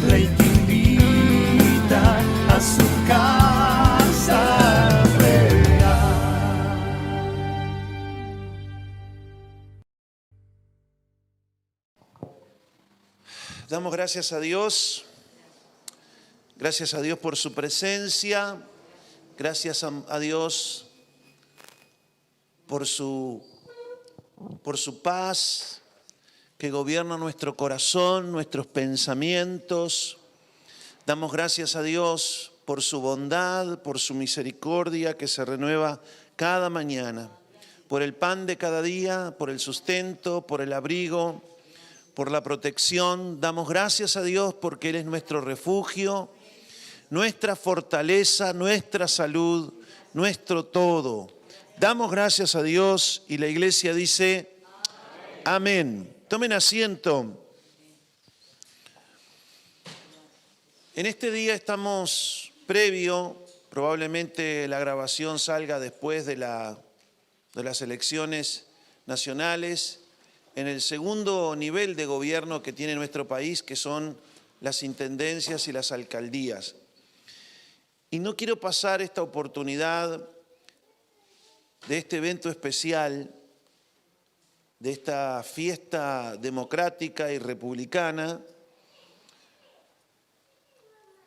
el Rey te invita a su casa real. Damos gracias a Dios. Gracias a Dios por su presencia. Gracias a Dios por su paz que gobierna nuestro corazón, nuestros pensamientos. Damos gracias a Dios por su bondad, por su misericordia que se renueva cada mañana, por el pan de cada día, por el sustento, por el abrigo, por la protección. Damos gracias a Dios porque Él es nuestro refugio, nuestra fortaleza, nuestra salud, nuestro todo. Damos gracias a Dios y la iglesia dice amén. Tomen asiento. En este día estamos probablemente la grabación salga después de las elecciones nacionales, en el segundo nivel de gobierno que tiene nuestro país, que son las intendencias y las alcaldías. Y no quiero pasar esta oportunidad de este evento especial, de esta fiesta democrática y republicana,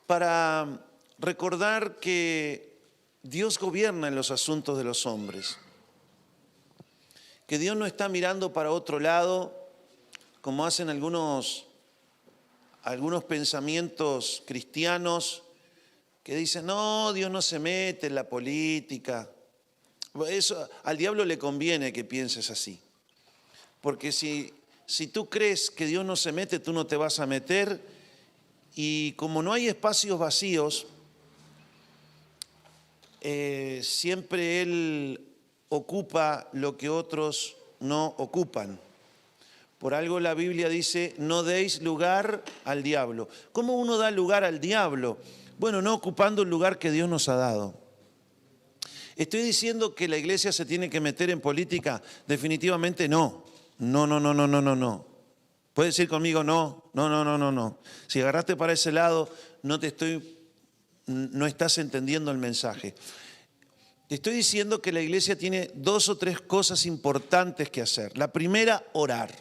para recordar que Dios gobierna en los asuntos de los hombres, que Dios no está mirando para otro lado, como hacen algunos pensamientos cristianos que dicen, no, Dios no se mete en la política. Eso, al diablo le conviene que pienses así. Porque si tú crees que Dios no se mete, tú no te vas a meter. Y como no hay espacios vacíos, siempre Él ocupa lo que otros no ocupan. Por algo la Biblia dice, no deis lugar al diablo. ¿Cómo uno da lugar al diablo? Bueno, no ocupando el lugar que Dios nos ha dado. ¿Estoy diciendo que la iglesia se tiene que meter en política? Definitivamente no. No. ¿Puedes decir conmigo no? No. Si agarraste para ese lado, no estás entendiendo el mensaje. Te estoy diciendo que la iglesia tiene 2 o 3 cosas importantes que hacer. La primera, orar.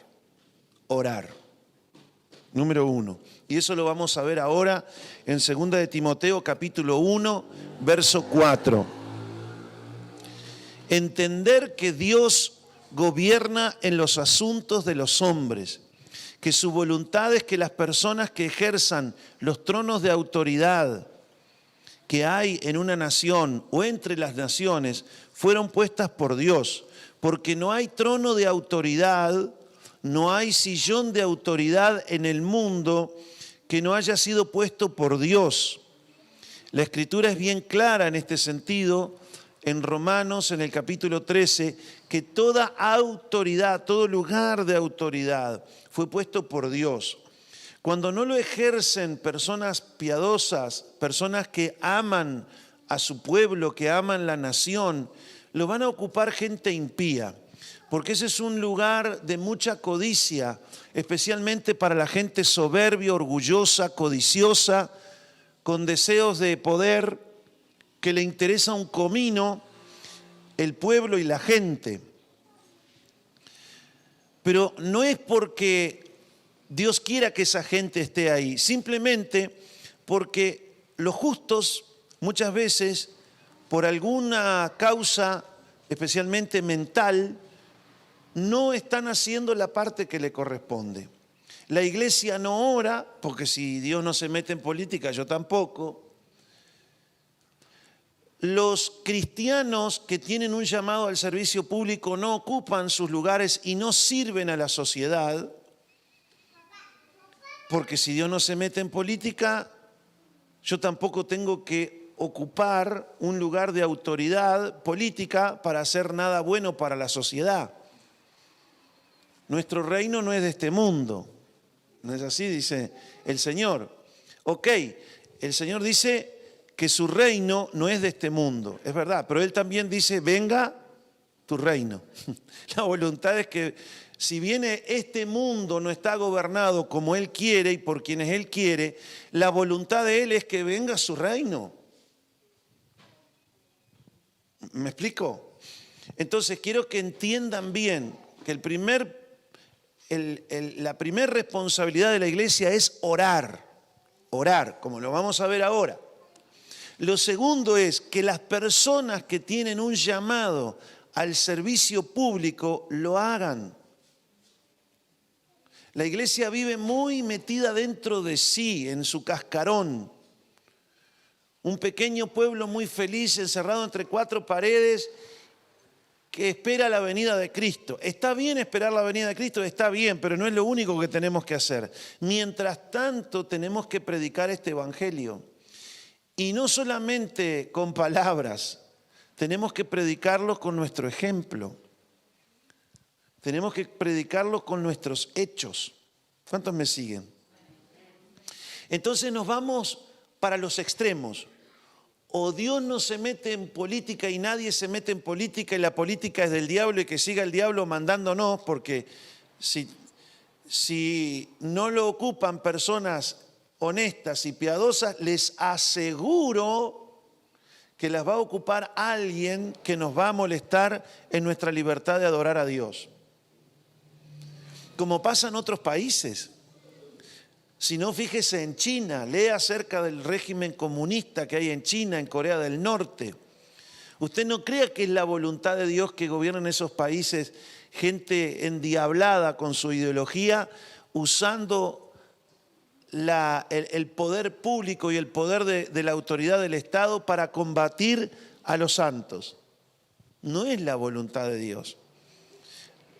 Número 1. Y eso lo vamos a ver ahora en 2 de Timoteo, capítulo 1, verso 4. Entender que Dios gobierna en los asuntos de los hombres, que su voluntad es que las personas que ejerzan los tronos de autoridad que hay en una nación o entre las naciones fueron puestas por Dios, porque no hay trono de autoridad, no hay sillón de autoridad en el mundo que no haya sido puesto por Dios. La Escritura es bien clara en este sentido, en Romanos, en el capítulo 13, que toda autoridad, todo lugar de autoridad fue puesto por Dios. Cuando no lo ejercen personas piadosas, personas que aman a su pueblo, que aman la nación, lo van a ocupar gente impía, porque ese es un lugar de mucha codicia, especialmente para la gente soberbia, orgullosa, codiciosa, con deseos de poder, que le interesa un comino el pueblo y la gente. Pero no es porque Dios quiera que esa gente esté ahí, simplemente porque los justos muchas veces, por alguna causa, especialmente mental, no están haciendo la parte que le corresponde. La iglesia no ora, porque si Dios no se mete en política, yo tampoco. Los cristianos que tienen un llamado al servicio público no ocupan sus lugares y no sirven a la sociedad, porque si Dios no se mete en política, yo tampoco tengo que ocupar un lugar de autoridad política para hacer nada bueno para la sociedad. Nuestro reino no es de este mundo, ¿no es así? Dice el Señor. Ok, el Señor dice que su reino no es de este mundo, es verdad, pero Él también dice, venga tu reino. La voluntad es que si bien este mundo no está gobernado como Él quiere y por quienes Él quiere, la voluntad de Él es que venga su reino. ¿Me explico? Entonces quiero que entiendan bien que la primera responsabilidad de la iglesia es orar, como lo vamos a ver ahora. Lo segundo es que las personas que tienen un llamado al servicio público lo hagan. La iglesia vive muy metida dentro de sí, en su cascarón. Un pequeño pueblo muy feliz, encerrado entre cuatro paredes, que espera la venida de Cristo. Está bien esperar la venida de Cristo, está bien, pero no es lo único que tenemos que hacer. Mientras tanto, tenemos que predicar este evangelio. Y no solamente con palabras, tenemos que predicarlo con nuestro ejemplo. Tenemos que predicarlo con nuestros hechos. ¿Cuántos me siguen? Entonces nos vamos para los extremos. O Dios no se mete en política y nadie se mete en política y la política es del diablo y que siga el diablo mandándonos, porque si no lo ocupan personas honestas y piadosas, les aseguro que las va a ocupar alguien que nos va a molestar en nuestra libertad de adorar a Dios. Como pasa en otros países. Si no, fíjese en China, lea acerca del régimen comunista que hay en China, en Corea del Norte. Usted no crea que es la voluntad de Dios que gobiernen esos países gente endiablada con su ideología, usando el poder público y el poder de la autoridad del Estado para combatir a los santos. No es la voluntad de Dios.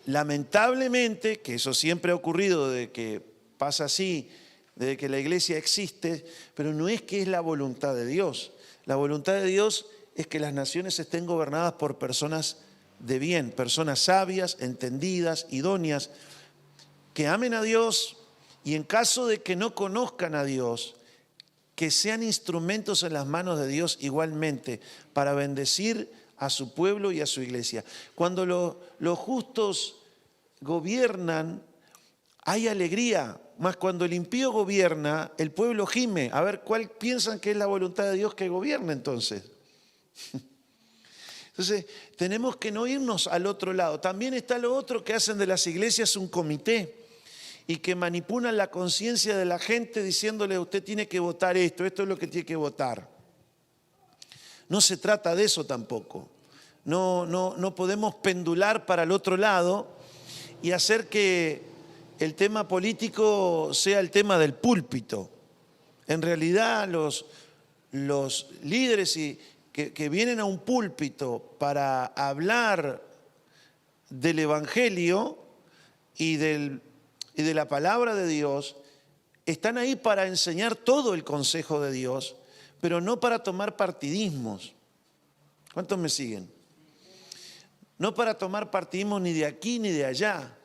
Lamentablemente, que eso siempre ha ocurrido de que pasa así, desde que la iglesia existe, pero no es que es la voluntad de Dios. La voluntad de Dios es que las naciones estén gobernadas por personas de bien, personas sabias, entendidas, idóneas, que amen a Dios y en caso de que no conozcan a Dios, que sean instrumentos en las manos de Dios igualmente para bendecir a su pueblo y a su iglesia. Cuando los justos gobiernan, hay alegría. Más cuando el impío gobierna, el pueblo gime. A ver, ¿cuál piensan que es la voluntad de Dios que gobierna entonces? Entonces, tenemos que no irnos al otro lado. También está lo otro que hacen de las iglesias un comité y que manipulan la conciencia de la gente diciéndole, usted tiene que votar esto es lo que tiene que votar. No se trata de eso tampoco. No podemos pendular para el otro lado y hacer que el tema político sea el tema del púlpito. En realidad los líderes que vienen a un púlpito para hablar del evangelio y de la palabra de Dios, están ahí para enseñar todo el consejo de Dios, pero no para tomar partidismos. ¿Cuántos me siguen? No para tomar partidismo ni de aquí ni de allá.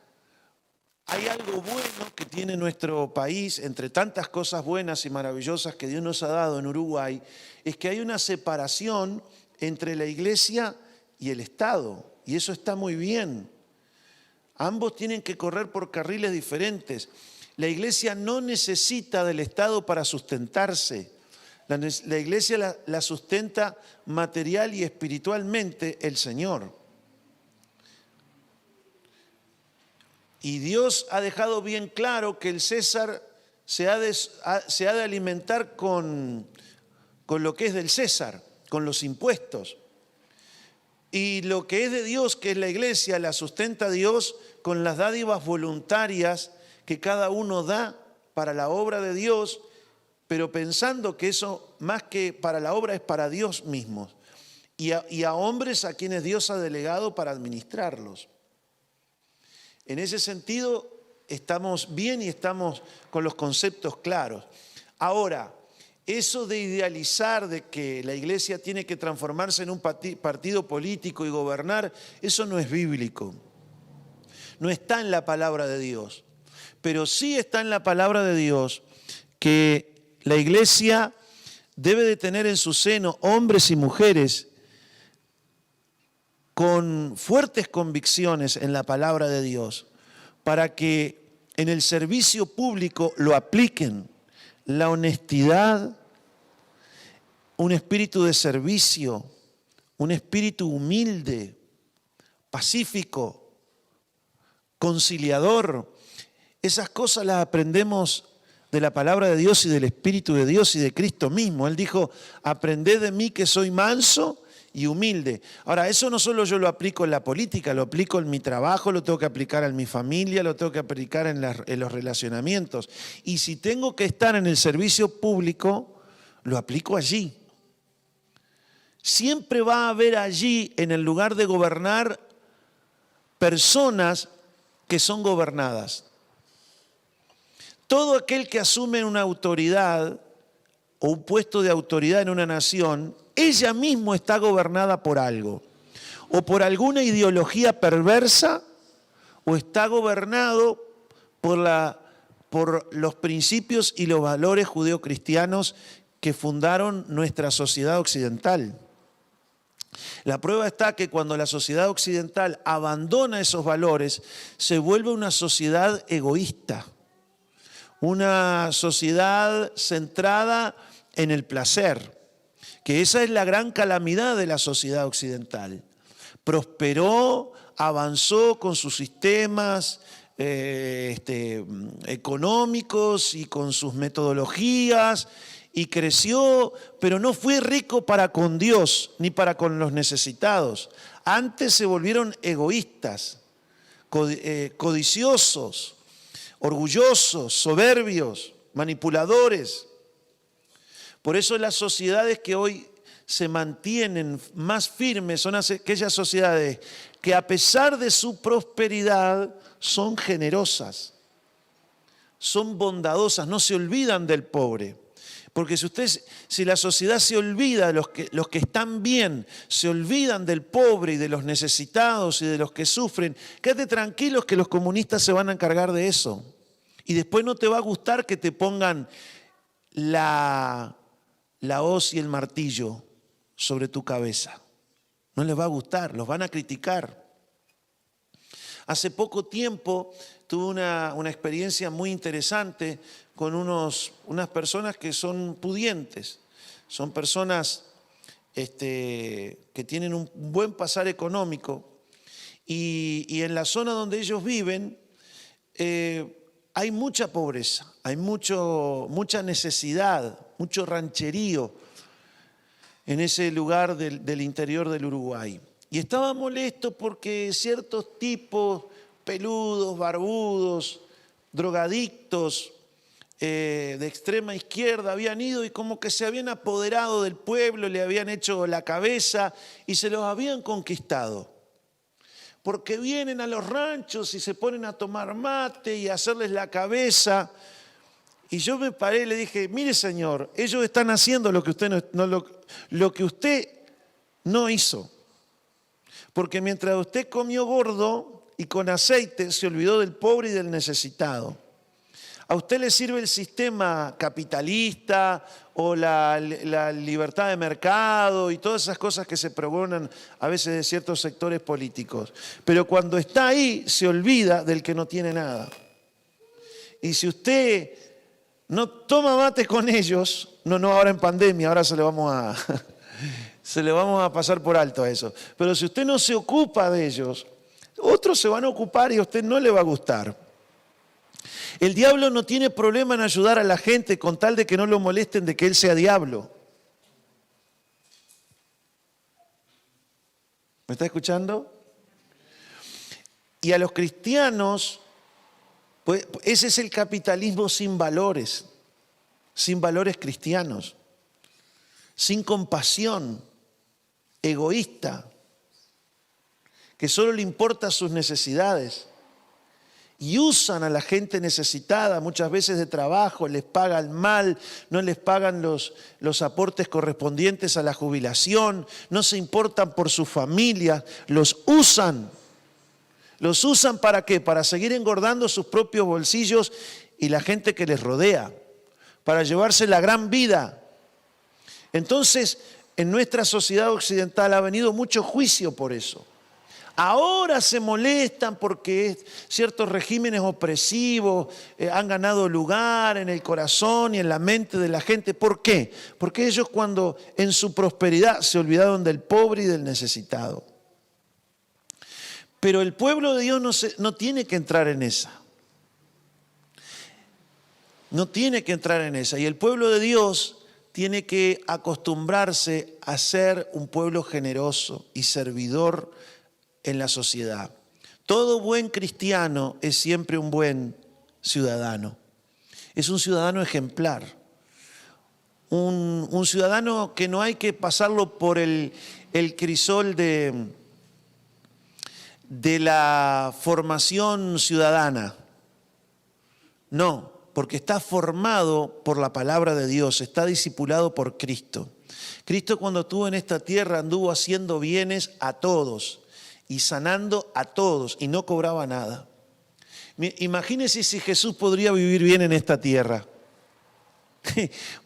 Hay algo bueno que tiene nuestro país, entre tantas cosas buenas y maravillosas que Dios nos ha dado en Uruguay, es que hay una separación entre la iglesia y el Estado, y eso está muy bien. Ambos tienen que correr por carriles diferentes. La iglesia no necesita del Estado para sustentarse. La iglesia la sustenta material y espiritualmente el Señor. Y Dios ha dejado bien claro que el César se ha de alimentar con lo que es del César, con los impuestos. Y lo que es de Dios, que es la iglesia, la sustenta Dios con las dádivas voluntarias que cada uno da para la obra de Dios, pero pensando que eso más que para la obra es para Dios mismo y a hombres a quienes Dios ha delegado para administrarlos. En ese sentido estamos bien y estamos con los conceptos claros. Ahora, eso de idealizar de que la iglesia tiene que transformarse en un partido político y gobernar, eso no es bíblico. No está en la palabra de Dios. Pero sí está en la palabra de Dios que la iglesia debe de tener en su seno hombres y mujeres con fuertes convicciones en la palabra de Dios, para que en el servicio público lo apliquen. La honestidad, un espíritu de servicio, un espíritu humilde, pacífico, conciliador. Esas cosas las aprendemos de la palabra de Dios y del Espíritu de Dios y de Cristo mismo. Él dijo, aprended de mí que soy manso y humilde. Ahora, eso no solo yo lo aplico en la política, lo aplico en mi trabajo, lo tengo que aplicar en mi familia, lo tengo que aplicar en los relacionamientos. Y si tengo que estar en el servicio público, lo aplico allí. Siempre va a haber allí, en el lugar de gobernar, personas que son gobernadas. Todo aquel que asume una autoridad o un puesto de autoridad en una nación, ella misma está gobernada por algo, o por alguna ideología perversa, o está gobernado por los principios y los valores judeocristianos que fundaron nuestra sociedad occidental. La prueba está que cuando la sociedad occidental abandona esos valores, se vuelve una sociedad egoísta, una sociedad centrada en el placer, que esa es la gran calamidad de la sociedad occidental. Prosperó, avanzó con sus sistemas económicos y con sus metodologías, y creció, pero no fue rico para con Dios ni para con los necesitados. Antes se volvieron egoístas, codiciosos, orgullosos, soberbios, manipuladores. Por eso las sociedades que hoy se mantienen más firmes son aquellas sociedades que a pesar de su prosperidad son generosas, son bondadosas, no se olvidan del pobre. Porque si la sociedad se olvida, los que están bien, se olvidan del pobre y de los necesitados y de los que sufren, quédate tranquilos que los comunistas se van a encargar de eso. Y después no te va a gustar que te pongan la hoz y el martillo sobre tu cabeza. No les va a gustar, los van a criticar. Hace poco tiempo tuve una experiencia muy interesante con unas personas que son pudientes, son personas que tienen un buen pasar económico y en la zona donde ellos viven hay mucha pobreza, hay mucha necesidad, mucho rancherío en ese lugar del interior del Uruguay. Y estaba molesto porque ciertos tipos peludos, barbudos, drogadictos, de extrema izquierda habían ido y como que se habían apoderado del pueblo, le habían hecho la cabeza y se los habían conquistado. Porque vienen a los ranchos y se ponen a tomar mate y a hacerles la cabeza. Y yo me paré y le dije, mire señor, ellos están haciendo lo que usted no hizo. Porque mientras usted comió gordo y con aceite, se olvidó del pobre y del necesitado. ¿A usted le sirve el sistema capitalista o la libertad de mercado y todas esas cosas que se pregonan a veces de ciertos sectores políticos? Pero cuando está ahí, se olvida del que no tiene nada. Y si usted no toma mate con ellos, no ahora en pandemia, ahora se le vamos a pasar por alto a eso. Pero si usted no se ocupa de ellos, otros se van a ocupar y a usted no le va a gustar. El diablo no tiene problema en ayudar a la gente con tal de que no lo molesten de que él sea diablo. ¿Me está escuchando? Y a los cristianos, pues, ese es el capitalismo sin valores cristianos, sin compasión, egoísta, que solo le importan sus necesidades. Y usan a la gente necesitada, muchas veces de trabajo, les pagan mal, no les pagan los aportes correspondientes a la jubilación, no se importan por su familia, los usan. ¿Los usan para qué? Para seguir engordando sus propios bolsillos y la gente que les rodea, para llevarse la gran vida. Entonces, en nuestra sociedad occidental ha venido mucho juicio por eso. Ahora se molestan porque ciertos regímenes opresivos han ganado lugar en el corazón y en la mente de la gente. ¿Por qué? Porque ellos cuando en su prosperidad se olvidaron del pobre y del necesitado. Pero el pueblo de Dios no tiene que entrar en esa. No tiene que entrar en esa. Y el pueblo de Dios tiene que acostumbrarse a ser un pueblo generoso y servidor en la sociedad. Todo buen cristiano es siempre un buen ciudadano. Es un ciudadano ejemplar. Un ciudadano que no hay que pasarlo por el crisol de la formación ciudadana. No, porque está formado por la palabra de Dios, está discipulado por Cristo. Cristo cuando estuvo en esta tierra anduvo haciendo bienes a todos y sanando a todos y no cobraba nada. Imagínense si Jesús podría vivir bien en esta tierra.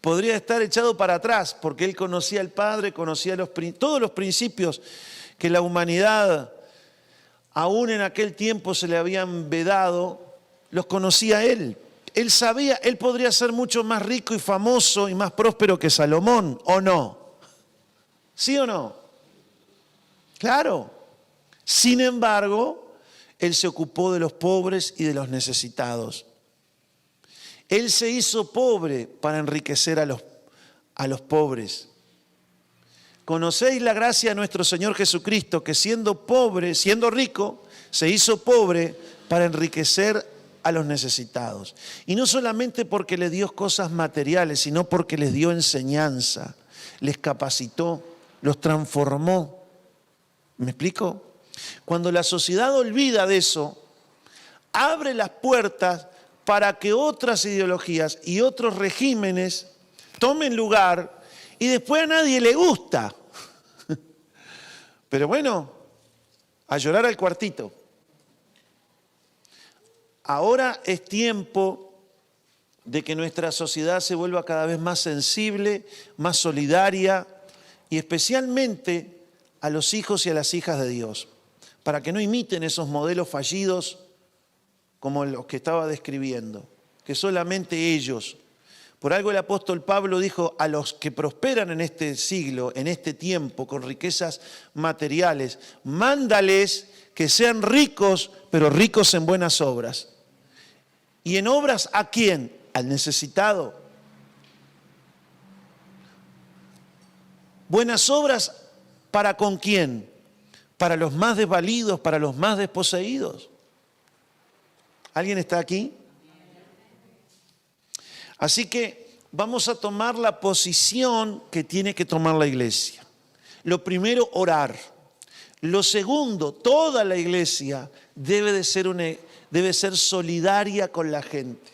Podría estar echado para atrás porque Él conocía al Padre, conocía todos los principios que la humanidad aún en aquel tiempo se le habían vedado, los conocía Él. Él sabía, Él podría ser mucho más rico y famoso y más próspero que Salomón, ¿o no? ¿Sí o no? Claro. Sin embargo, Él se ocupó de los pobres y de los necesitados. Él se hizo pobre para enriquecer a los pobres. Conocéis la gracia de nuestro Señor Jesucristo, que siendo pobre, siendo rico, se hizo pobre para enriquecer a los necesitados. Y no solamente porque les dio cosas materiales, sino porque les dio enseñanza, les capacitó, los transformó. ¿Me explico? Cuando la sociedad olvida de eso, abre las puertas para que otras ideologías y otros regímenes tomen lugar y después a nadie le gusta. Pero bueno, a llorar al cuartito. Ahora es tiempo de que nuestra sociedad se vuelva cada vez más sensible, más solidaria y especialmente a los hijos y a las hijas de Dios, para que no imiten esos modelos fallidos como los que estaba describiendo, que solamente ellos. Por algo el apóstol Pablo dijo, a los que prosperan en este siglo, en este tiempo, con riquezas materiales, mándales que sean ricos, pero ricos en buenas obras. ¿Y en obras a quién? Al necesitado. Buenas obras ¿para con quién? Para los más desvalidos, para los más desposeídos. ¿Alguien está aquí? Así que vamos a tomar la posición que tiene que tomar la iglesia. Lo primero, orar. Lo segundo, toda la iglesia debe ser solidaria con la gente.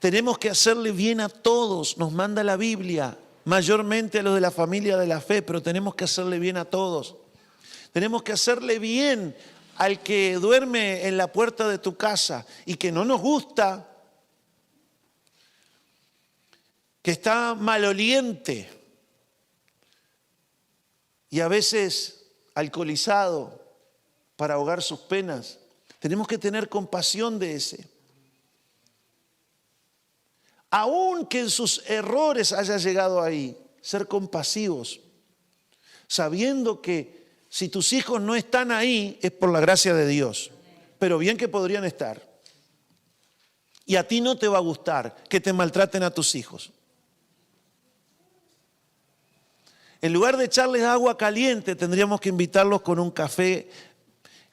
Tenemos que hacerle bien a todos, nos manda la Biblia, mayormente a los de la familia de la fe, pero tenemos que hacerle bien a todos. Tenemos que hacerle bien al que duerme en la puerta de tu casa y que no nos gusta, que está maloliente y a veces alcoholizado para ahogar sus penas. Tenemos que tener compasión de ese. Aunque en sus errores haya llegado ahí, ser compasivos, sabiendo que si tus hijos no están ahí es por la gracia de Dios, pero bien que podrían estar. Y a ti no te va a gustar que te maltraten a tus hijos. En lugar de echarles agua caliente, tendríamos que invitarlos con un café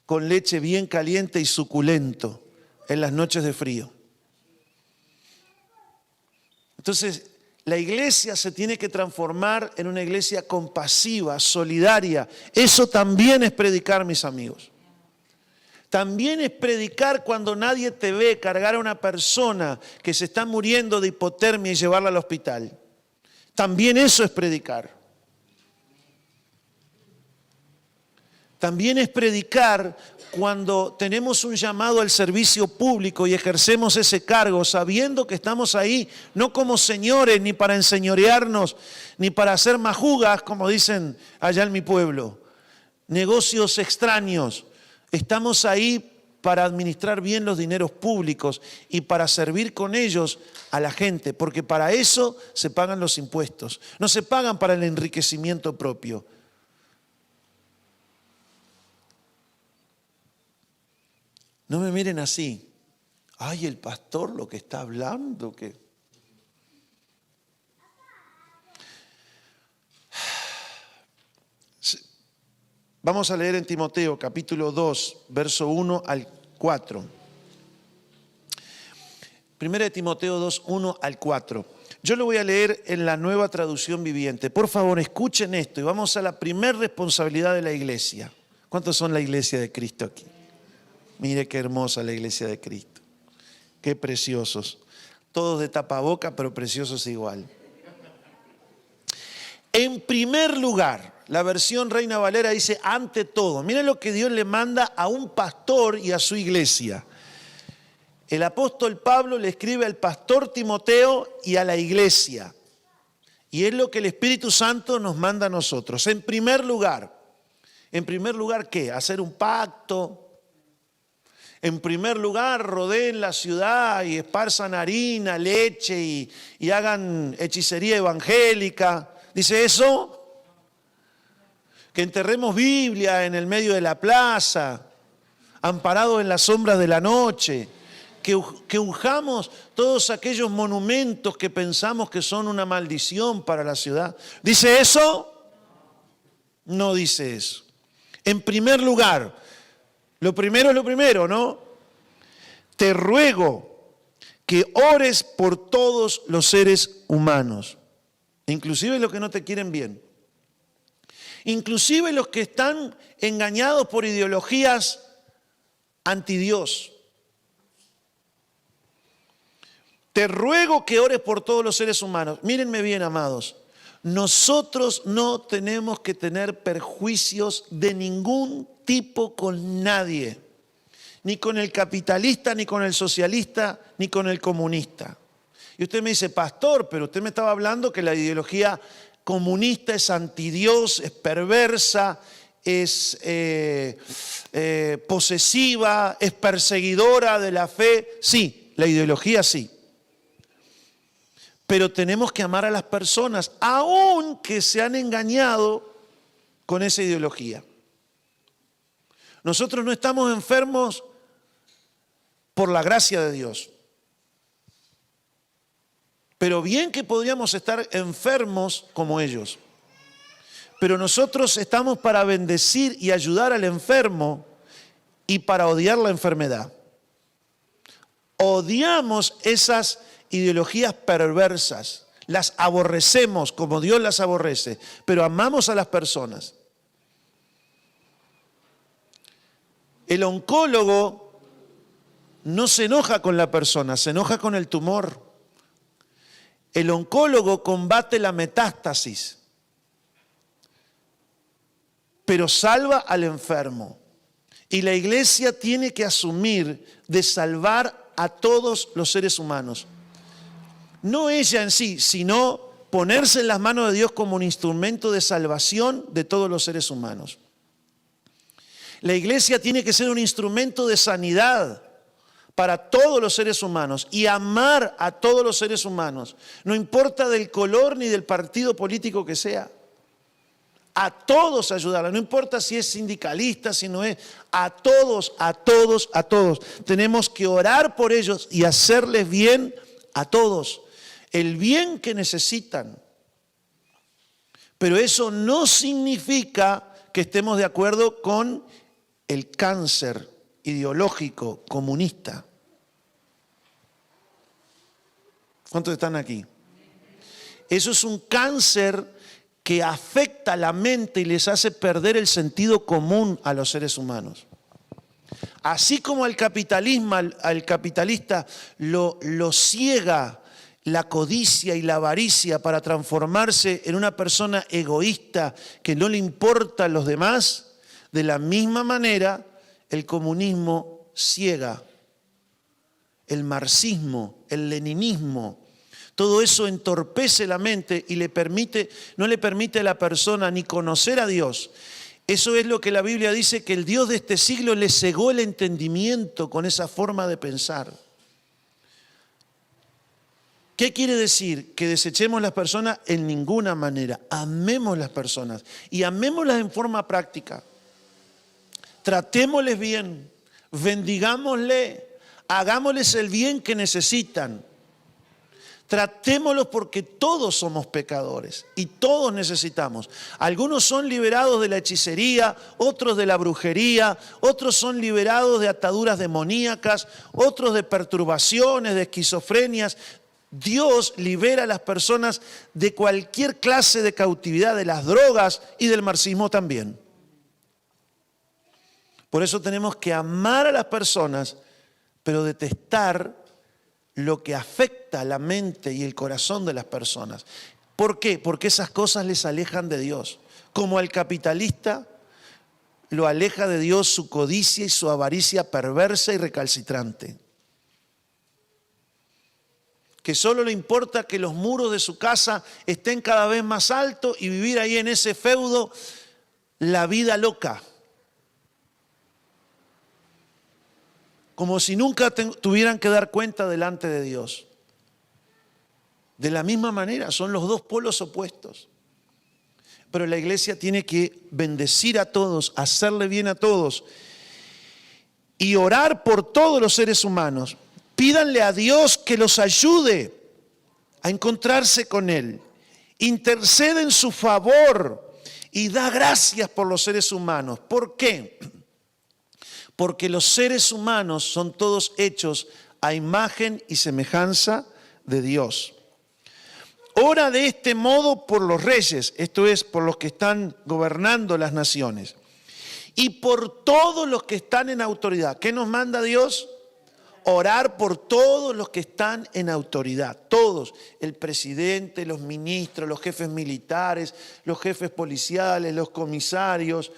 con leche bien caliente y suculento en las noches de frío. Entonces, la iglesia se tiene que transformar en una iglesia compasiva, solidaria. Eso también es predicar, mis amigos. También es predicar cuando nadie te ve, cargar a una persona que se está muriendo de hipotermia y llevarla al hospital. También eso es predicar. También es predicar cuando tenemos un llamado al servicio público y ejercemos ese cargo sabiendo que estamos ahí no como señores ni para enseñorearnos ni para hacer majugas como dicen allá en mi pueblo. negocios extraños. Estamos ahí para administrar bien los dineros públicos y para servir con ellos a la gente, porque para eso se pagan los impuestos. No se pagan para el enriquecimiento propio. No me miren así. Ay, el pastor lo que está hablando, que... Vamos a leer en Timoteo capítulo 2, verso 1 al 4. Primera de Timoteo 2, 1 al 4. Yo lo voy a leer en la Nueva Traducción Viviente. Por favor, escuchen esto y vamos a la primera responsabilidad de la iglesia. ¿Cuántos son la iglesia de Cristo aquí? Mire qué hermosa la iglesia de Cristo. Qué preciosos. Todos de tapaboca, pero preciosos igual. En primer lugar, la versión Reina Valera dice ante todo. Miren lo que Dios le manda a un pastor y a su iglesia. El apóstol Pablo le escribe al pastor Timoteo y a la iglesia. Y es lo que el Espíritu Santo nos manda a nosotros. En primer lugar, ¿qué? Hacer un pacto. En primer lugar, rodeen la ciudad y esparzan harina, leche y hagan hechicería evangélica. ¿Dice eso? Que enterremos Biblia en el medio de la plaza, amparados en las sombras de la noche, que unjamos todos aquellos monumentos que pensamos que son una maldición para la ciudad. ¿Dice eso? No dice eso. En primer lugar, lo primero es lo primero, ¿no? Te ruego que ores por todos los seres humanos, inclusive los que no te quieren bien. Inclusive los que están engañados por ideologías antidios. Te ruego que ores por todos los seres humanos. Mírenme bien, amados. Nosotros no tenemos que tener perjuicios de ningún tipo con nadie. Ni con el capitalista, ni con el socialista, ni con el comunista. Y usted me dice, pastor, pero usted me estaba hablando que la ideología comunista es antidios, es perversa, es posesiva, es perseguidora de la fe. Sí, la ideología sí. Pero tenemos que amar a las personas, aun que se han engañado con esa ideología. Nosotros no estamos enfermos por la gracia de Dios. Pero bien que podríamos estar enfermos como ellos. Pero nosotros estamos para bendecir y ayudar al enfermo y para odiar la enfermedad. Odiamos esas ideologías perversas, las aborrecemos como Dios las aborrece, pero amamos a las personas. El oncólogo no se enoja con la persona, se enoja con el tumor. El oncólogo combate la metástasis, pero salva al enfermo. Y la iglesia tiene que asumir de salvar a todos los seres humanos. No ella en sí, sino ponerse en las manos de Dios como un instrumento de salvación de todos los seres humanos. La iglesia tiene que ser un instrumento de sanidad para todos los seres humanos y amar a todos los seres humanos, no importa del color ni del partido político que sea. A todos ayudarla, no importa si es sindicalista, si no es, a todos, a todos, a todos. Tenemos que orar por ellos y hacerles bien a todos, el bien que necesitan. Pero eso no significa que estemos de acuerdo con el cáncer ideológico comunista. ¿Cuántos están aquí? Eso es un cáncer que afecta la mente y les hace perder el sentido común a los seres humanos. Así como al capitalista lo ciega la codicia y la avaricia para transformarse en una persona egoísta que no le importa a los demás, de la misma manera el comunismo ciega, el marxismo, el leninismo. Todo eso entorpece la mente y no le permite a la persona ni conocer a Dios Eso es lo que la Biblia dice, que el Dios de este siglo le cegó el entendimiento con esa forma de pensar. ¿Qué quiere decir? Que desechemos las personas en ninguna manera. Amemos las personas y amémoslas en forma práctica. Tratémosles bien, bendigámosles, hagámosles el bien que necesitan. Tratémoslos porque todos somos pecadores y todos necesitamos. Algunos son liberados de la hechicería, otros de la brujería, otros son liberados de ataduras demoníacas, otros de perturbaciones, de esquizofrenias. Dios libera a las personas de cualquier clase de cautividad, de las drogas y del marxismo también. Por eso tenemos que amar a las personas, pero detestar lo que afecta la mente y el corazón de las personas. ¿Por qué? Porque esas cosas les alejan de Dios. Como al capitalista lo aleja de Dios su codicia y su avaricia perversa y recalcitrante. Que solo le importa que los muros de su casa estén cada vez más altos y vivir ahí en ese feudo la vida loca. Como si nunca tuvieran que dar cuenta delante de Dios. De la misma manera, son los dos polos opuestos. Pero la iglesia tiene que bendecir a todos, hacerle bien a todos y orar por todos los seres humanos. Pídanle a Dios que los ayude a encontrarse con Él. Intercede en su favor y da gracias por los seres humanos. ¿Por qué? Porque los seres humanos son todos hechos a imagen y semejanza de Dios. Ora de este modo por los reyes, esto es, por los que están gobernando las naciones, y por todos los que están en autoridad. ¿Qué nos manda Dios? Orar por todos los que están en autoridad, todos, el presidente, los ministros, los jefes militares, los jefes policiales, los comisarios,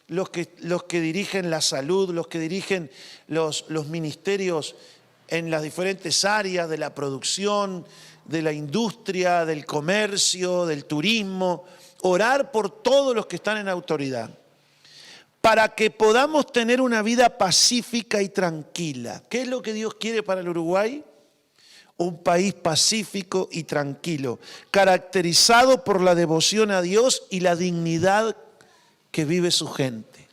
los que dirigen la salud, los que dirigen los ministerios en las diferentes áreas de la producción, de la industria, del comercio, del turismo. Orar por todos los que están en autoridad, para que podamos tener una vida pacífica y tranquila. ¿Qué es lo que Dios quiere para el Uruguay? Un país pacífico y tranquilo, caracterizado por la devoción a Dios y la dignidad que vive su gente.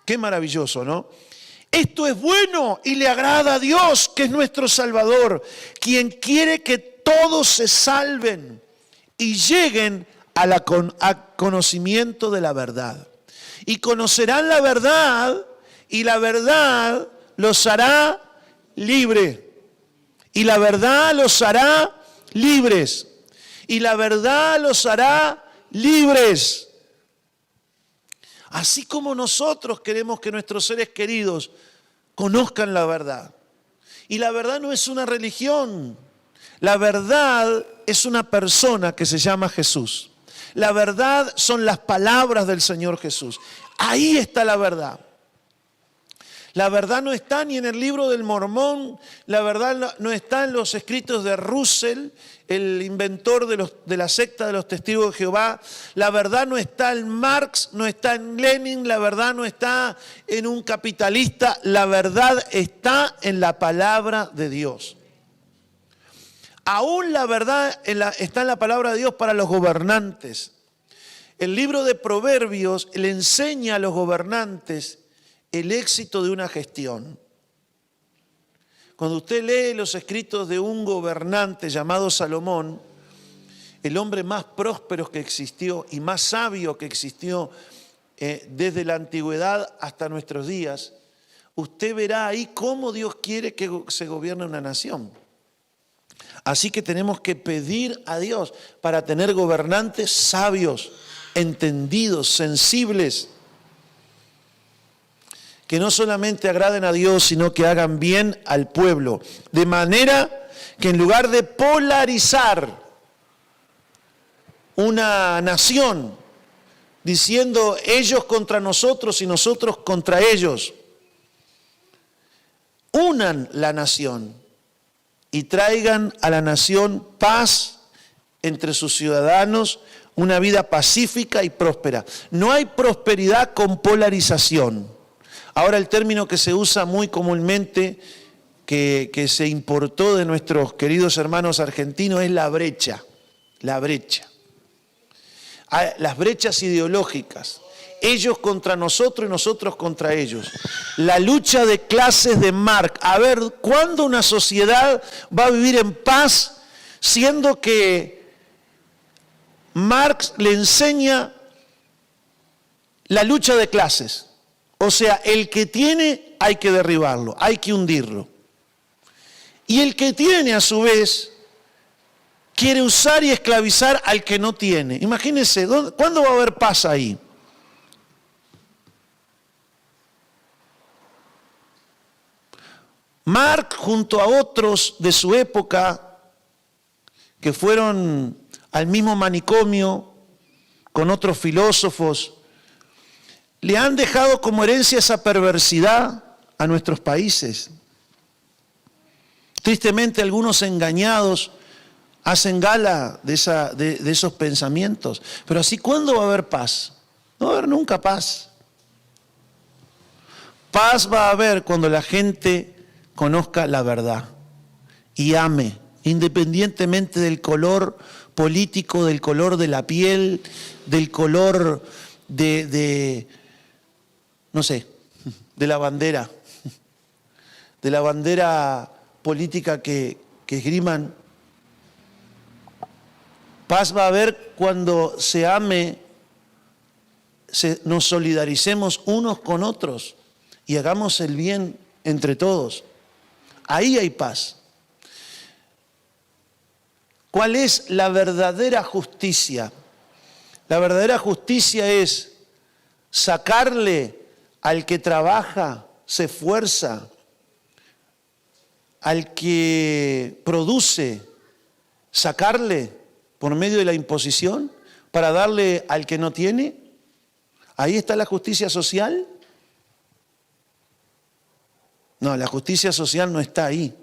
Qué maravilloso, ¿no? Esto es bueno y le agrada a Dios, que es nuestro Salvador, quien quiere que todos se salven y lleguen a conocimiento de la verdad. Y conocerán la verdad, y la verdad los hará libres. Y la verdad los hará libres. Y la verdad los hará libres. Así como nosotros queremos que nuestros seres queridos conozcan la verdad. Y la verdad no es una religión. La verdad es una persona que se llama Jesús. La verdad son las palabras del Señor Jesús. Ahí está la verdad. La verdad no está ni en el libro del Mormón, la verdad no está en los escritos de Russell, el inventor de la secta de los Testigos de Jehová. La verdad no está en Marx, no está en Lenin, la verdad no está en un capitalista. La verdad está en la palabra de Dios. Aún la verdad está en la palabra de Dios para los gobernantes. El libro de Proverbios le enseña a los gobernantes el éxito de una gestión. Cuando usted lee los escritos de un gobernante llamado Salomón, el hombre más próspero que existió y más sabio que existió desde la antigüedad hasta nuestros días, usted verá ahí cómo Dios quiere que se gobierne una nación. Así que tenemos que pedir a Dios para tener gobernantes sabios, entendidos, sensibles, que no solamente agraden a Dios, sino que hagan bien al pueblo. De manera que en lugar de polarizar una nación, diciendo ellos contra nosotros y nosotros contra ellos, unan la nación y traigan a la nación paz entre sus ciudadanos una vida pacífica y próspera. No hay prosperidad con polarización. Ahora el término que se usa muy comúnmente, que se importó de nuestros queridos hermanos argentinos, es la brecha. La brecha. Las brechas ideológicas. Ellos contra nosotros y nosotros contra ellos. La lucha de clases de Marx. A ver, ¿cuándo una sociedad va a vivir en paz siendo que Marx le enseña la lucha de clases? O sea, el que tiene hay que derribarlo, hay que hundirlo. Y el que tiene, a su vez, quiere usar y esclavizar al que no tiene. Imagínense, ¿cuándo va a haber paz ahí? Marx, junto a otros de su época, que fueron al mismo manicomio con otros filósofos, le han dejado como herencia esa perversidad a nuestros países. Tristemente, algunos engañados hacen gala de esos pensamientos. Pero así, ¿cuándo va a haber paz? No va a haber nunca paz. Paz va a haber cuando la gente conozca la verdad y ame, independientemente del color político, del color de la piel, del color no sé, de la bandera política que esgriman. Paz va a haber cuando se ame, nos solidaricemos unos con otros y hagamos el bien entre todos. Ahí hay paz. ¿Cuál es la verdadera justicia? La verdadera justicia es sacarle al que trabaja, se esfuerza, al que produce, sacarle por medio de la imposición para darle al que no tiene. Ahí está la justicia social. No, la justicia social no está ahí.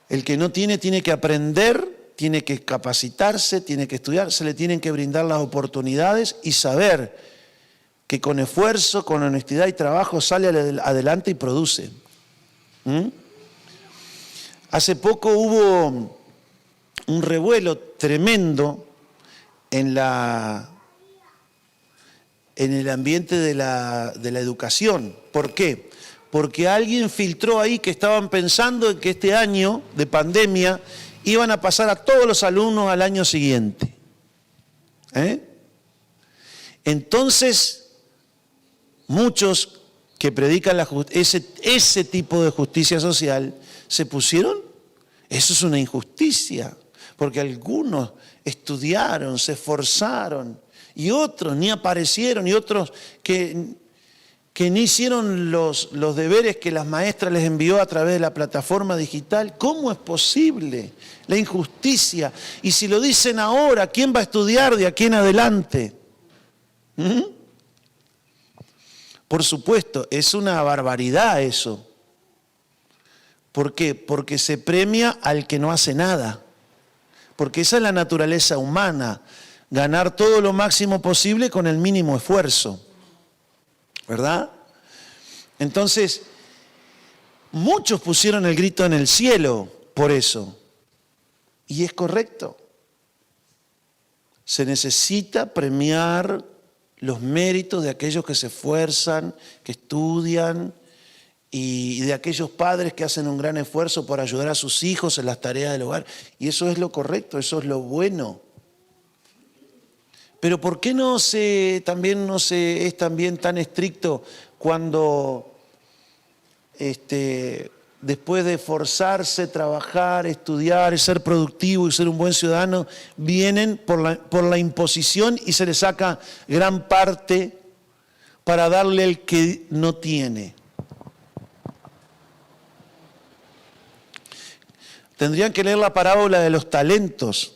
El que no tiene que aprender, tiene que capacitarse, tiene que estudiar, se le tienen que brindar las oportunidades y saber que con esfuerzo, con honestidad y trabajo sale adelante y produce. Hace poco hubo un revuelo tremendo en el ambiente de la educación. ¿Por qué? Porque alguien filtró ahí que estaban pensando en que este año de pandemia iban a pasar a todos los alumnos al año siguiente. Entonces, muchos que predican ese tipo de justicia social se pusieron, eso es una injusticia, porque algunos estudiaron, se esforzaron, y otros ni aparecieron, y otros que ni hicieron los deberes que las maestras les envió a través de la plataforma digital. ¿Cómo es posible la injusticia? Y si lo dicen ahora, ¿quién va a estudiar de aquí en adelante? Por supuesto, es una barbaridad eso. ¿Por qué? Porque se premia al que no hace nada. Porque esa es la naturaleza humana, ganar todo lo máximo posible con el mínimo esfuerzo. ¿Verdad? Entonces, muchos pusieron el grito en el cielo por eso. Y es correcto. Se necesita premiar los méritos de aquellos que se esfuerzan, que estudian, y de aquellos padres que hacen un gran esfuerzo por ayudar a sus hijos en las tareas del hogar. Y eso es lo correcto, eso es lo bueno. Pero ¿por qué es también tan estricto cuando después de esforzarse, trabajar, estudiar, ser productivo y ser un buen ciudadano, vienen por la imposición y se les saca gran parte para darle al que no tiene? Tendrían que leer la parábola de los talentos.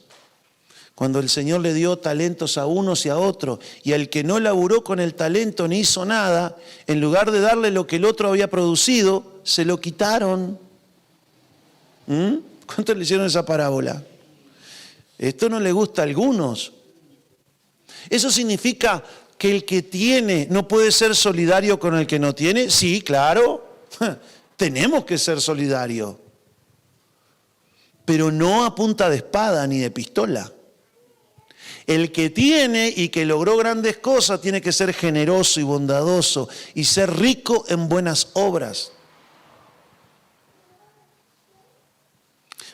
Cuando el Señor le dio talentos a unos y a otros, y al que no laburó con el talento ni hizo nada, en lugar de darle lo que el otro había producido, se lo quitaron. Cuando ¿Cuántos leyeron esa parábola? Esto no le gusta a algunos. ¿Eso significa que el que tiene no puede ser solidario con el que no tiene? Sí, claro. Tenemos que ser solidarios. Pero no a punta de espada ni de pistola. El que tiene y que logró grandes cosas tiene que ser generoso y bondadoso y ser rico en buenas obras.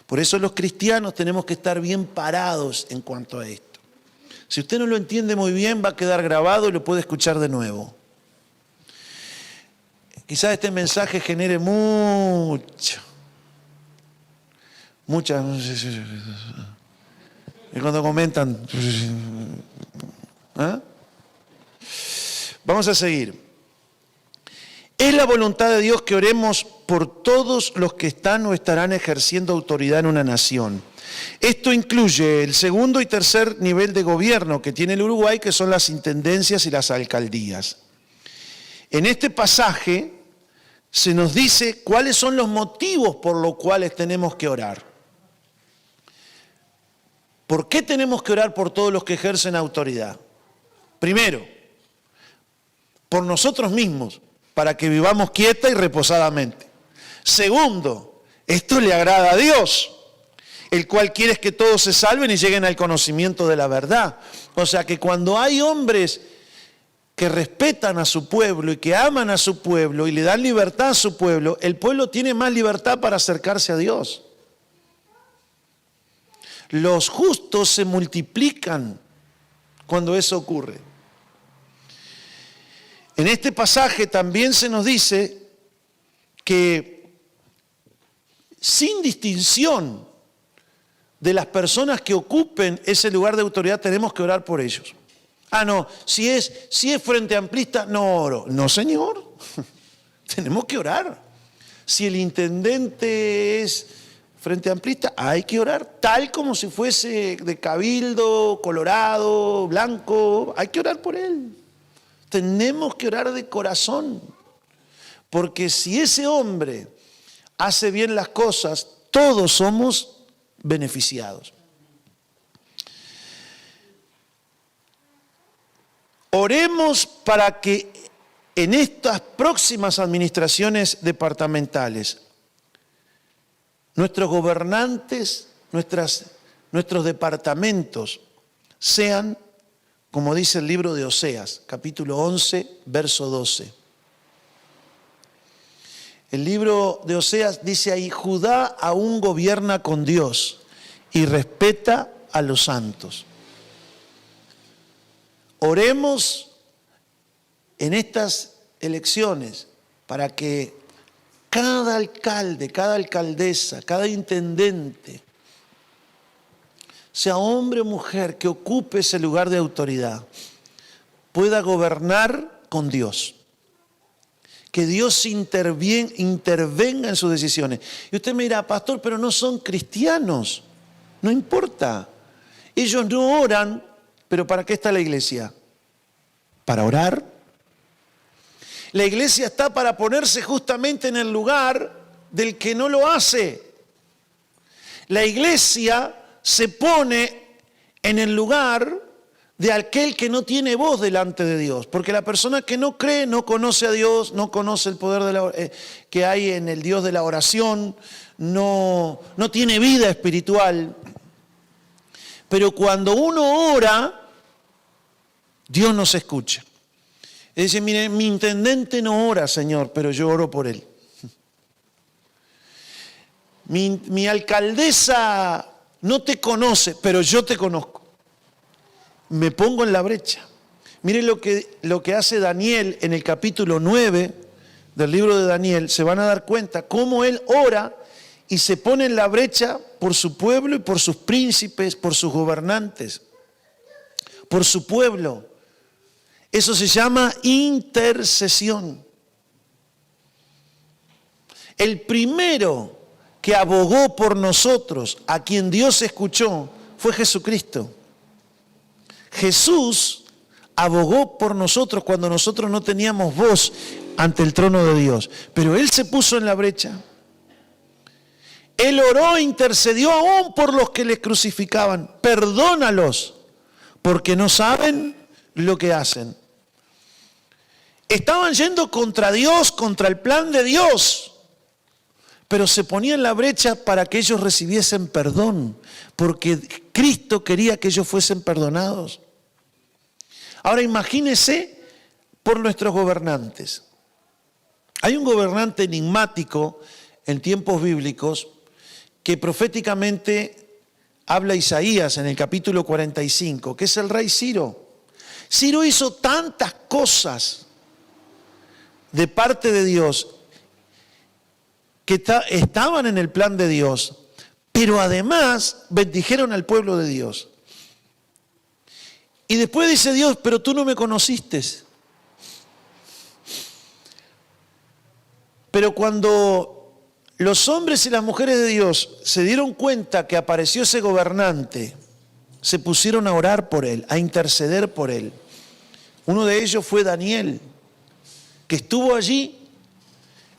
Por eso los cristianos tenemos que estar bien parados en cuanto a esto. Si usted no lo entiende muy bien, va a quedar grabado y lo puede escuchar de nuevo. Quizás este mensaje genere muchas. Y cuando comentan, ¿ah? Vamos a seguir. Es la voluntad de Dios que oremos por todos los que están o estarán ejerciendo autoridad en una nación. Esto incluye el segundo y tercer nivel de gobierno que tiene el Uruguay, que son las intendencias y las alcaldías. En este pasaje se nos dice cuáles son los motivos por los cuales tenemos que orar. ¿Por qué tenemos que orar por todos los que ejercen autoridad? Primero, por nosotros mismos, para que vivamos quieta y reposadamente. Segundo, esto le agrada a Dios, el cual quiere que todos se salven y lleguen al conocimiento de la verdad. O sea que cuando hay hombres que respetan a su pueblo y que aman a su pueblo y le dan libertad a su pueblo, el pueblo tiene más libertad para acercarse a Dios. Los justos se multiplican cuando eso ocurre. En este pasaje también se nos dice que sin distinción de las personas que ocupen ese lugar de autoridad tenemos que orar por ellos. Ah, no, si es frente amplista, no oro. No, señor, tenemos que orar. Si el intendente es frente amplista, hay que orar, tal como si fuese de Cabildo, Colorado, Blanco, hay que orar por él. Tenemos que orar de corazón, porque si ese hombre hace bien las cosas, todos somos beneficiados. Oremos para que en estas próximas administraciones departamentales, nuestros gobernantes, nuestros departamentos sean, como dice el libro de Oseas, capítulo 11, verso 12. El libro de Oseas dice ahí, Judá aún gobierna con Dios y respeta a los santos. Oremos en estas elecciones para que cada alcalde, cada alcaldesa, cada intendente, sea hombre o mujer que ocupe ese lugar de autoridad, pueda gobernar con Dios. Que Dios intervenga en sus decisiones. Y usted me dirá, pastor, pero no son cristianos. No importa. Ellos no oran, pero ¿para qué está la iglesia? Para orar. La iglesia está para ponerse justamente en el lugar del que no lo hace. La iglesia se pone en el lugar de aquel que no tiene voz delante de Dios. Porque la persona que no cree no conoce a Dios, no conoce el poder que hay en el Dios de la oración, no tiene vida espiritual. Pero cuando uno ora, Dios nos escucha. Y dice, mire, mi intendente no ora, Señor, pero yo oro por él. Mi alcaldesa no te conoce, pero yo te conozco. Me pongo en la brecha. Mire lo que hace Daniel en el capítulo 9 del libro de Daniel. Se van a dar cuenta cómo él ora y se pone en la brecha por su pueblo y por sus príncipes, por sus gobernantes, por su pueblo. Eso se llama intercesión. El primero que abogó por nosotros, a quien Dios escuchó, fue Jesucristo. Jesús abogó por nosotros cuando nosotros no teníamos voz ante el trono de Dios. Pero Él se puso en la brecha. Él oró e intercedió aún por los que les crucificaban. Perdónalos, porque no saben lo que hacen. Estaban yendo contra Dios, contra el plan de Dios, pero se ponía en la brecha para que ellos recibiesen perdón, porque Cristo quería que ellos fuesen perdonados. Ahora imagínense por nuestros gobernantes. Hay un gobernante enigmático en tiempos bíblicos que proféticamente habla Isaías en el capítulo 45, que es el rey Ciro. Ciro hizo tantas cosas de parte de Dios que estaban en el plan de Dios, pero además bendijeron al pueblo de Dios. Y después dice Dios, pero tú no me conociste. Pero cuando los hombres y las mujeres de Dios se dieron cuenta que apareció ese gobernante, se pusieron a orar por él, a interceder por él. Uno de ellos fue Daniel, que estuvo allí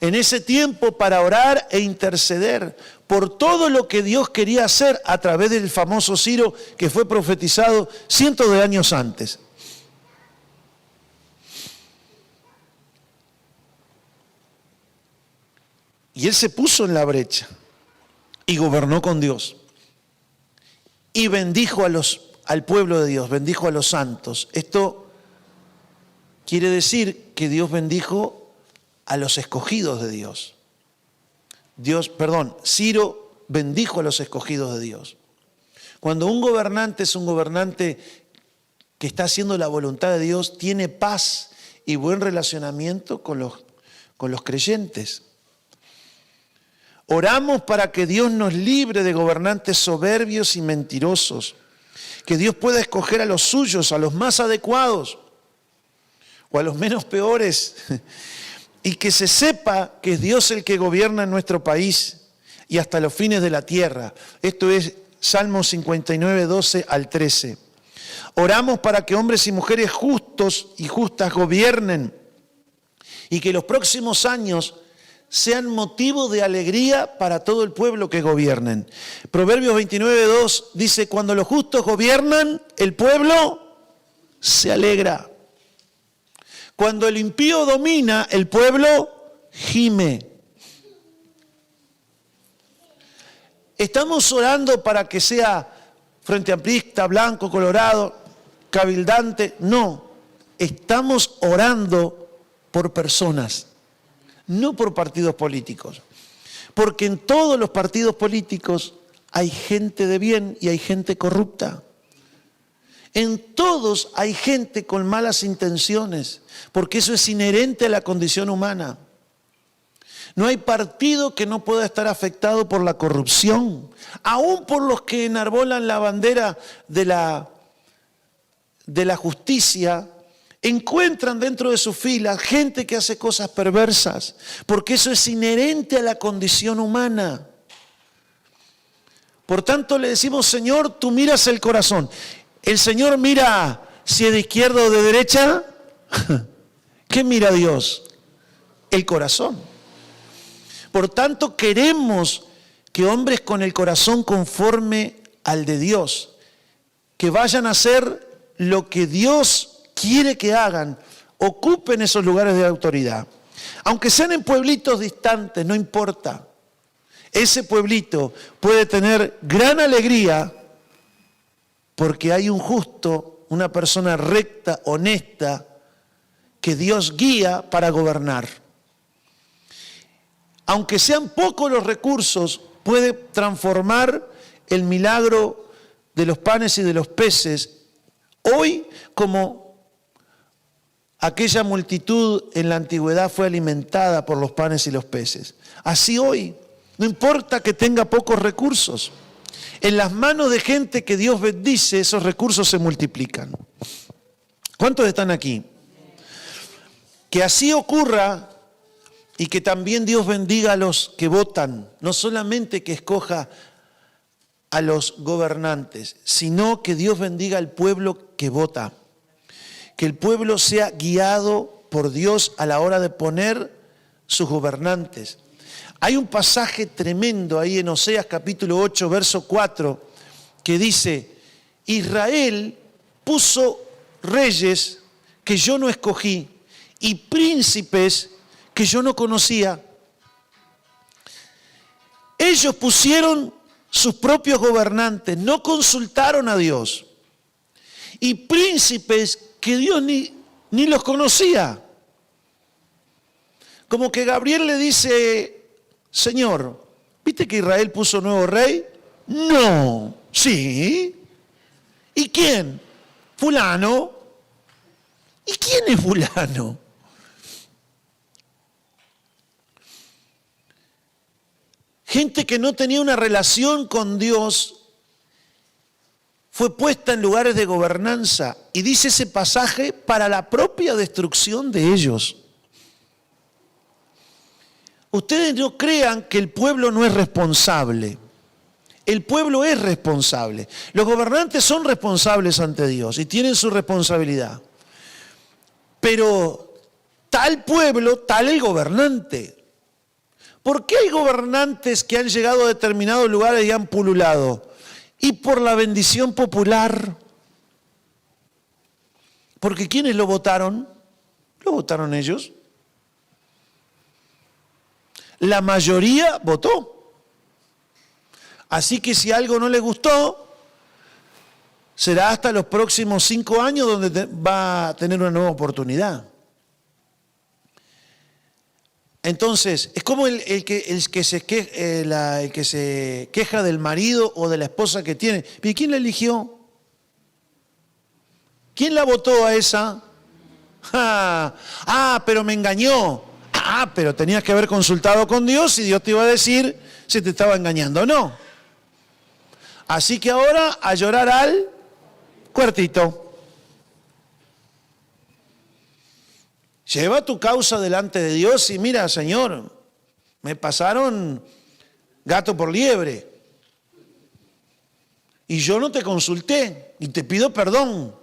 en ese tiempo para orar e interceder por todo lo que Dios quería hacer a través del famoso Ciro que fue profetizado cientos de años antes. Y él se puso en la brecha y gobernó con Dios. Y bendijo al pueblo de Dios, bendijo a los santos. Esto quiere decir que Dios bendijo a los escogidos de Dios. Ciro bendijo a los escogidos de Dios. Cuando un gobernante es un gobernante que está haciendo la voluntad de Dios, tiene paz y buen relacionamiento con los creyentes. Oramos para que Dios nos libre de gobernantes soberbios y mentirosos, que Dios pueda escoger a los suyos, a los más adecuados o a los menos peores, y que se sepa que es Dios el que gobierna en nuestro país y hasta los fines de la tierra. Esto es Salmo 59, 12 al 13. Oramos para que hombres y mujeres justos y justas gobiernen y que los próximos años sean motivo de alegría para todo el pueblo que gobiernen. Proverbios 29, 2 dice, cuando los justos gobiernan, el pueblo se alegra. Cuando el impío domina, el pueblo gime. Estamos orando para que sea frente amplista, blanco, colorado, cabildante. No, estamos orando por personas, no por partidos políticos. Porque en todos los partidos políticos hay gente de bien y hay gente corrupta. En todos hay gente con malas intenciones, porque eso es inherente a la condición humana. No hay partido que no pueda estar afectado por la corrupción, aún por los que enarbolan la bandera de la justicia. Encuentran dentro de sus filas gente que hace cosas perversas, porque eso es inherente a la condición humana. Por tanto le decimos, Señor, tú miras el corazón. El Señor mira si es de izquierda o de derecha. ¿Qué mira Dios? El corazón. Por tanto queremos que hombres con el corazón conforme al de Dios, que vayan a hacer lo que Dios quiere que hagan, ocupen esos lugares de autoridad. Aunque sean en pueblitos distantes, no importa. Ese pueblito puede tener gran alegría porque hay un justo, una persona recta, honesta, que Dios guía para gobernar. Aunque sean pocos los recursos, puede transformar el milagro de los panes y de los peces hoy como aquella multitud en la antigüedad fue alimentada por los panes y los peces. Así hoy, no importa que tenga pocos recursos, en las manos de gente que Dios bendice, esos recursos se multiplican. ¿Cuántos están aquí? Que así ocurra y que también Dios bendiga a los que votan, no solamente que escoja a los gobernantes, sino que Dios bendiga al pueblo que vota. Que el pueblo sea guiado por Dios a la hora de poner sus gobernantes. Hay un pasaje tremendo ahí en Oseas capítulo 8, verso 4, que dice, Israel puso reyes que yo no escogí y príncipes que yo no conocía. Ellos pusieron sus propios gobernantes, no consultaron a Dios. Y príncipes que Dios ni los conocía. Como que Gabriel le dice, Señor, ¿viste que Israel puso nuevo rey? No, sí. ¿Y quién? Fulano. ¿Y quién es fulano? Gente que no tenía una relación con Dios fue puesta en lugares de gobernanza. Y dice ese pasaje, para la propia destrucción de ellos. Ustedes no crean que el pueblo no es responsable. El pueblo es responsable. Los gobernantes son responsables ante Dios y tienen su responsabilidad. Pero tal pueblo, tal el gobernante. ¿Por qué hay gobernantes que han llegado a determinados lugares y han pululado? Y por la bendición popular. Porque ¿quiénes lo votaron? Lo votaron ellos. La mayoría votó. Así que si algo no les gustó, será hasta los próximos 5 años donde va a tener una nueva oportunidad. Entonces, es como el que se queja del marido o de la esposa que tiene. ¿Y quién la eligió? ¿Quién la votó a esa? Pero me engañó. Pero tenías que haber consultado con Dios y Dios te iba a decir si te estaba engañando o no. Así que ahora a llorar al cuartito. Lleva tu causa delante de Dios y mira, Señor, me pasaron gato por liebre. Y yo no te consulté y te pido perdón.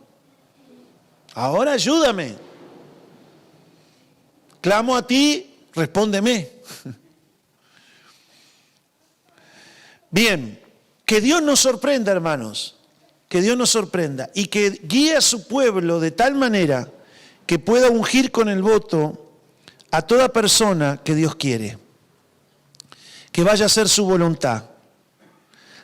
Ahora ayúdame. Clamo a ti, respóndeme. Bien, que Dios nos sorprenda, hermanos. Que Dios nos sorprenda y que guíe a su pueblo de tal manera que pueda ungir con el voto a toda persona que Dios quiere, que vaya a hacer su voluntad.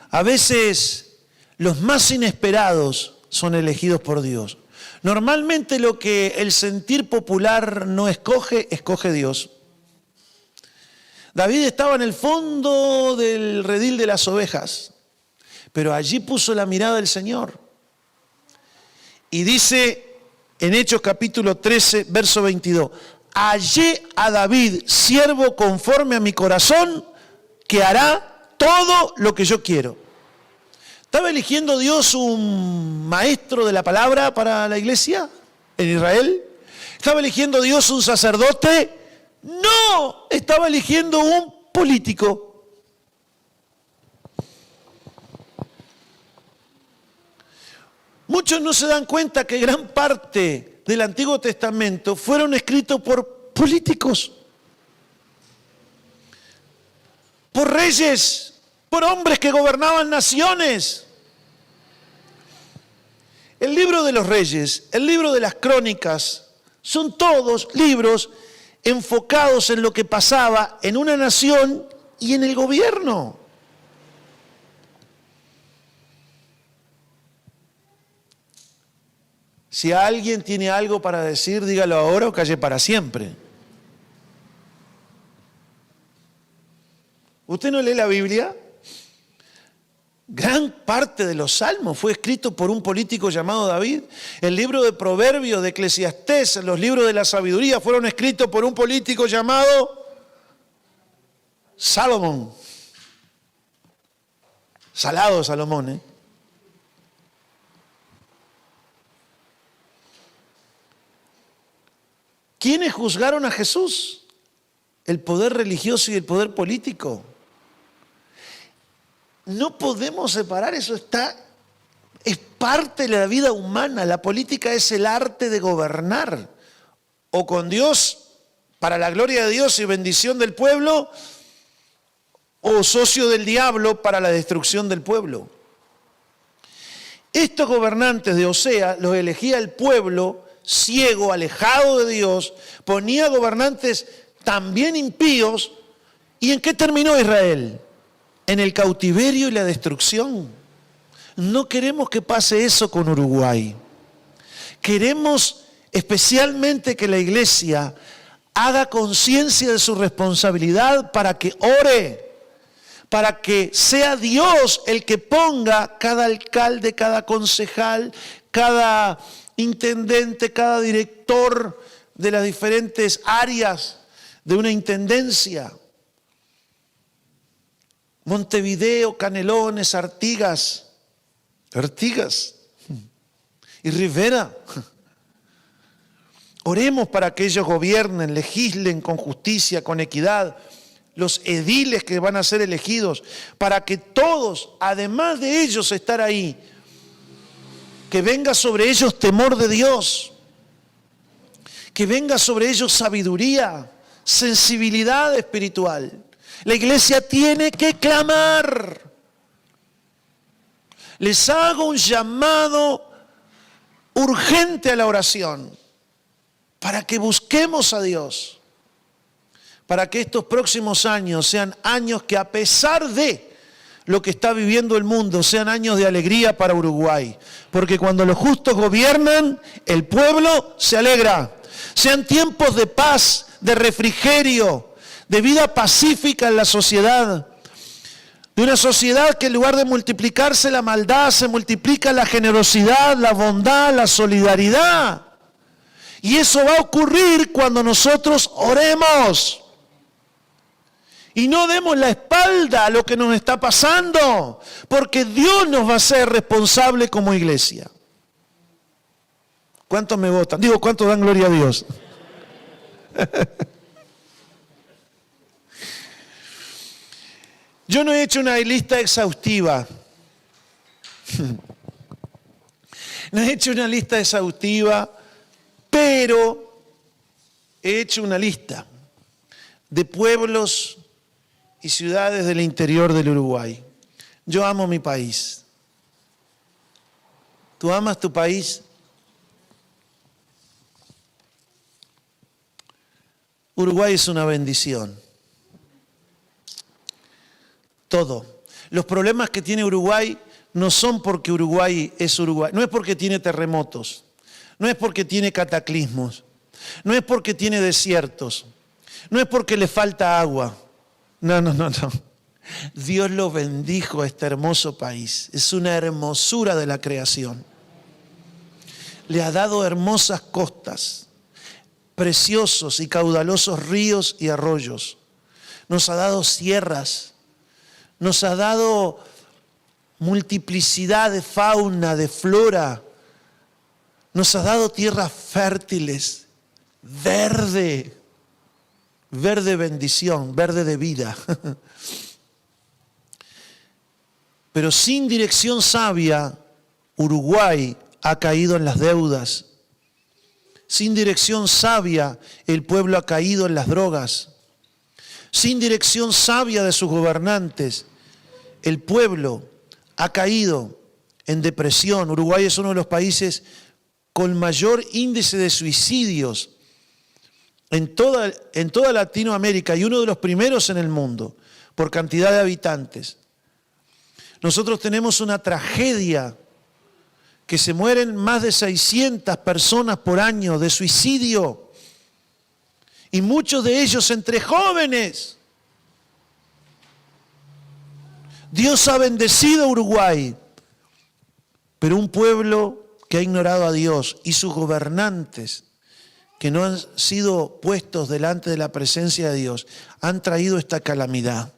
A veces los más inesperados son elegidos por Dios. Normalmente lo que el sentir popular no escoge, escoge Dios. David estaba en el fondo del redil de las ovejas, pero allí puso la mirada del Señor. Y dice en Hechos capítulo 13, verso 22, hallé a David, siervo conforme a mi corazón, que hará todo lo que yo quiero. ¿Estaba eligiendo Dios un maestro de la palabra para la iglesia en Israel? ¿Estaba eligiendo Dios un sacerdote? No, estaba eligiendo un político. Muchos no se dan cuenta que gran parte del Antiguo Testamento fueron escritos por políticos, por reyes, por hombres que gobernaban naciones. El libro de los reyes, el libro de las crónicas, son todos libros enfocados en lo que pasaba en una nación y en el gobierno. Si alguien tiene algo para decir, dígalo ahora o calle para siempre. ¿Usted no lee la Biblia? Gran parte de los salmos fue escrito por un político llamado David. El libro de Proverbios, de Eclesiastés, los libros de la sabiduría fueron escritos por un político llamado Salomón. Salado Salomón, ¿eh? ¿Quiénes juzgaron a Jesús? El poder religioso y el poder político. No podemos separar, eso es parte de la vida humana. La política es el arte de gobernar. O con Dios, para la gloria de Dios y bendición del pueblo, o socio del diablo para la destrucción del pueblo. Estos gobernantes de Osea los elegía el pueblo ciego, alejado de Dios, ponía gobernantes también impíos. ¿Y en qué terminó Israel? En el cautiverio y la destrucción. No queremos que pase eso con Uruguay. Queremos especialmente que la iglesia haga conciencia de su responsabilidad para que ore, para que sea Dios el que ponga cada alcalde, cada concejal, cada intendente, cada director de las diferentes áreas de una intendencia. Montevideo, Canelones, Artigas y Rivera. Oremos para que ellos gobiernen, legislen con justicia, con equidad, los ediles que van a ser elegidos, para que todos, además de ellos estar ahí, que venga sobre ellos temor de Dios, que venga sobre ellos sabiduría, sensibilidad espiritual. La iglesia tiene que clamar. Les hago un llamado urgente a la oración para que busquemos a Dios, para que estos próximos años sean años que, a pesar de lo que está viviendo el mundo, sean años de alegría para Uruguay. Porque cuando los justos gobiernan, el pueblo se alegra. Sean tiempos de paz, de refrigerio, de vida pacífica en la sociedad. De una sociedad que en lugar de multiplicarse la maldad, se multiplica la generosidad, la bondad, la solidaridad. Y eso va a ocurrir cuando nosotros oremos. Y no demos la espalda a lo que nos está pasando, porque Dios nos va a hacer responsable como iglesia. ¿Cuántos me votan? Digo, ¿cuántos dan gloria a Dios? Yo no he hecho una lista exhaustiva. No he hecho una lista exhaustiva, pero he hecho una lista de pueblos y ciudades del interior del Uruguay. Yo amo mi país. ¿Tú amas tu país? Uruguay es una bendición. Todo. Los problemas que tiene Uruguay no son porque Uruguay es Uruguay. No es porque tiene terremotos. No es porque tiene cataclismos. No es porque tiene desiertos. No es porque le falta agua. No. Dios lo bendijo a este hermoso país. Es una hermosura de la creación. Le ha dado hermosas costas, preciosos y caudalosos ríos y arroyos. Nos ha dado sierras. Nos ha dado multiplicidad de fauna, de flora. Nos ha dado tierras fértiles, verde bendición, verde de vida. Pero sin dirección sabia, Uruguay ha caído en las deudas. Sin dirección sabia, el pueblo ha caído en las drogas. Sin dirección sabia de sus gobernantes, el pueblo ha caído en depresión. Uruguay es uno de los países con mayor índice de suicidios en toda Latinoamérica y uno de los primeros en el mundo por cantidad de habitantes. Nosotros tenemos una tragedia que se mueren más de 600 personas por año de suicidio y muchos de ellos entre jóvenes. Dios ha bendecido a Uruguay, pero un pueblo que ha ignorado a Dios y sus gobernantes que no han sido puestos delante de la presencia de Dios han traído esta calamidad.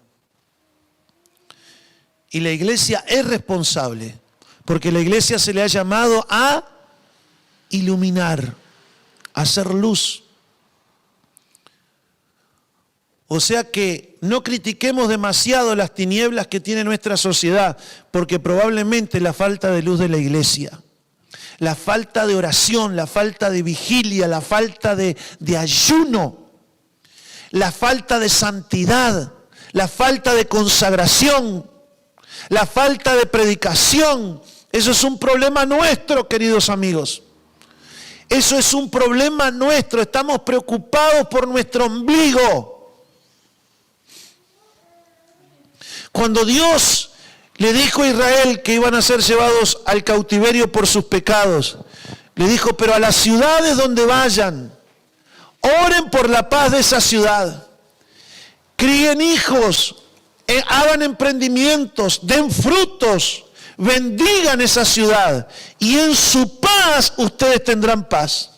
Y la iglesia es responsable, porque la iglesia se le ha llamado a iluminar, a hacer luz. O sea que no critiquemos demasiado las tinieblas que tiene nuestra sociedad, porque probablemente la falta de luz de la iglesia, la falta de oración, la falta de vigilia, la falta de ayuno, la falta de santidad, la falta de consagración, la falta de predicación. Eso es un problema nuestro, queridos amigos. Eso es un problema nuestro. Estamos preocupados por nuestro ombligo. Cuando Dios le dijo a Israel que iban a ser llevados al cautiverio por sus pecados, le dijo, pero a las ciudades donde vayan, oren por la paz de esa ciudad. Críen hijos, hagan emprendimientos, den frutos, bendigan esa ciudad y en su paz ustedes tendrán paz.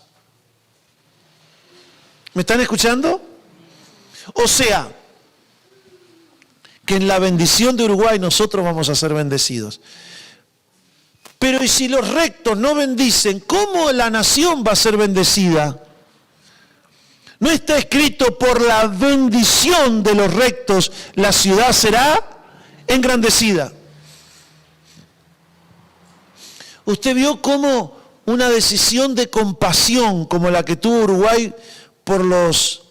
¿Me están escuchando? O sea, que en la bendición de Uruguay nosotros vamos a ser bendecidos. Pero ¿y si los rectos no bendicen? ¿Cómo la nación va a ser bendecida? No está escrito por la bendición de los rectos la ciudad será engrandecida. Usted vio cómo una decisión de compasión como la que tuvo Uruguay por los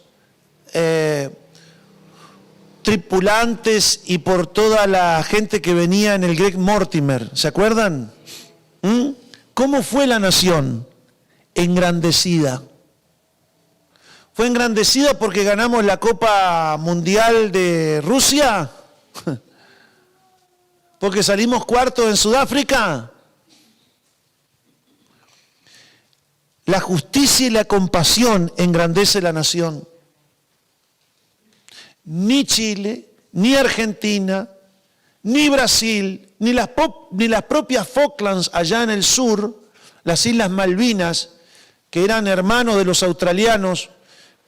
tripulantes y por toda la gente que venía en el Greg Mortimer, ¿se acuerdan? ¿Cómo fue la nación? Engrandecida. ¿Fue engrandecida porque ganamos la Copa Mundial de Rusia? ¿Porque salimos cuartos en Sudáfrica? La justicia y la compasión engrandece la nación. Ni Chile, ni Argentina, ni Brasil, ni las propias Falklands allá en el sur, las Islas Malvinas, que eran hermanos de los australianos,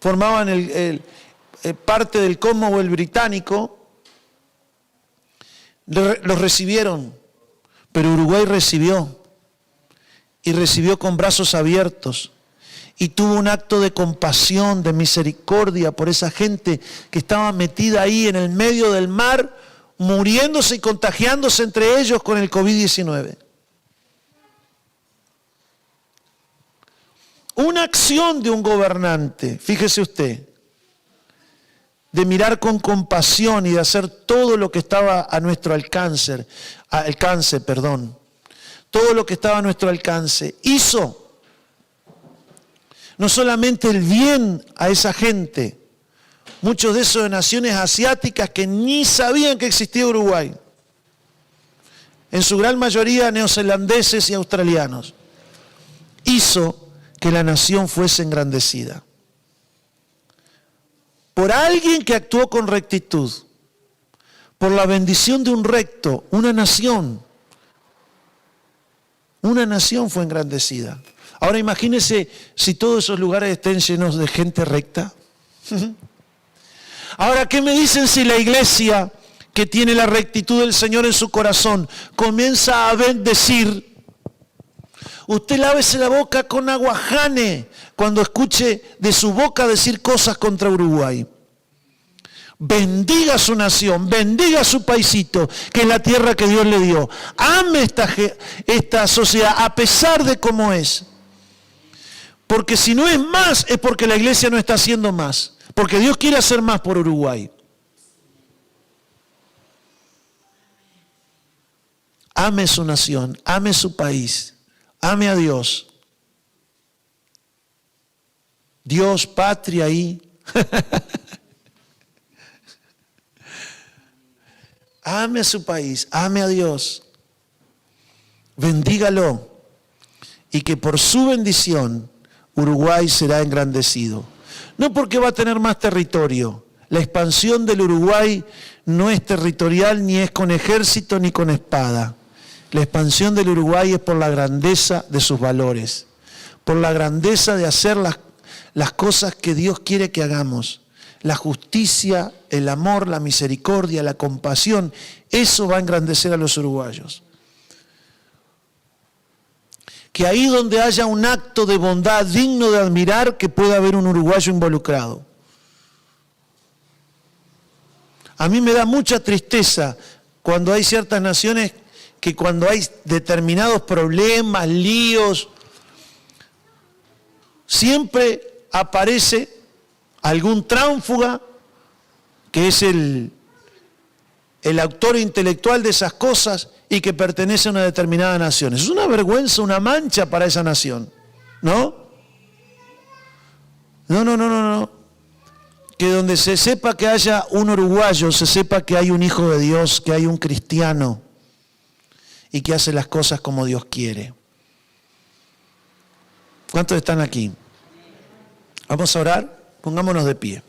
formaban parte del Commonwealth británico, los recibieron, pero Uruguay recibió, y recibió con brazos abiertos, y tuvo un acto de compasión, de misericordia por esa gente que estaba metida ahí en el medio del mar, muriéndose y contagiándose entre ellos con el COVID-19. Una acción de un gobernante, fíjese usted, de mirar con compasión y de hacer todo lo que estaba a nuestro alcance, todo lo que estaba a nuestro alcance, hizo no solamente el bien a esa gente, muchos de esos de naciones asiáticas que ni sabían que existía Uruguay, en su gran mayoría neozelandeses y australianos, hizo que la nación fuese engrandecida. Por alguien que actuó con rectitud, por la bendición de un recto, una nación fue engrandecida. Ahora imagínense si todos esos lugares estén llenos de gente recta. Ahora, ¿qué me dicen si la iglesia que tiene la rectitud del Señor en su corazón comienza a bendecir? Usted lávese la boca con aguajane cuando escuche de su boca decir cosas contra Uruguay. Bendiga su nación, bendiga su paisito, que es la tierra que Dios le dio. Ame esta sociedad a pesar de cómo es. Porque si no es más, es porque la iglesia no está haciendo más. Porque Dios quiere hacer más por Uruguay. Ame su nación, ame su país, ame a Dios. Dios, patria ahí. Ame a su país, ame a Dios. Bendígalo. Y que por su bendición Uruguay será engrandecido. No porque va a tener más territorio. La expansión del Uruguay no es territorial, ni es con ejército, ni con espada. La expansión del Uruguay es por la grandeza de sus valores, por la grandeza de hacer las cosas que Dios quiere que hagamos. La justicia, el amor, la misericordia, la compasión, eso va a engrandecer a los uruguayos. Que ahí donde haya un acto de bondad digno de admirar, que pueda haber un uruguayo involucrado. A mí me da mucha tristeza cuando hay ciertas naciones que cuando hay determinados problemas, líos, siempre aparece algún tránsfuga, que es el el autor intelectual de esas cosas y que pertenece a una determinada nación. Es una vergüenza, una mancha para esa nación, ¿no? No. Que donde se sepa que haya un uruguayo, se sepa que hay un hijo de Dios, que hay un cristiano y que hace las cosas como Dios quiere. ¿Cuántos están aquí? Vamos a orar, pongámonos de pie.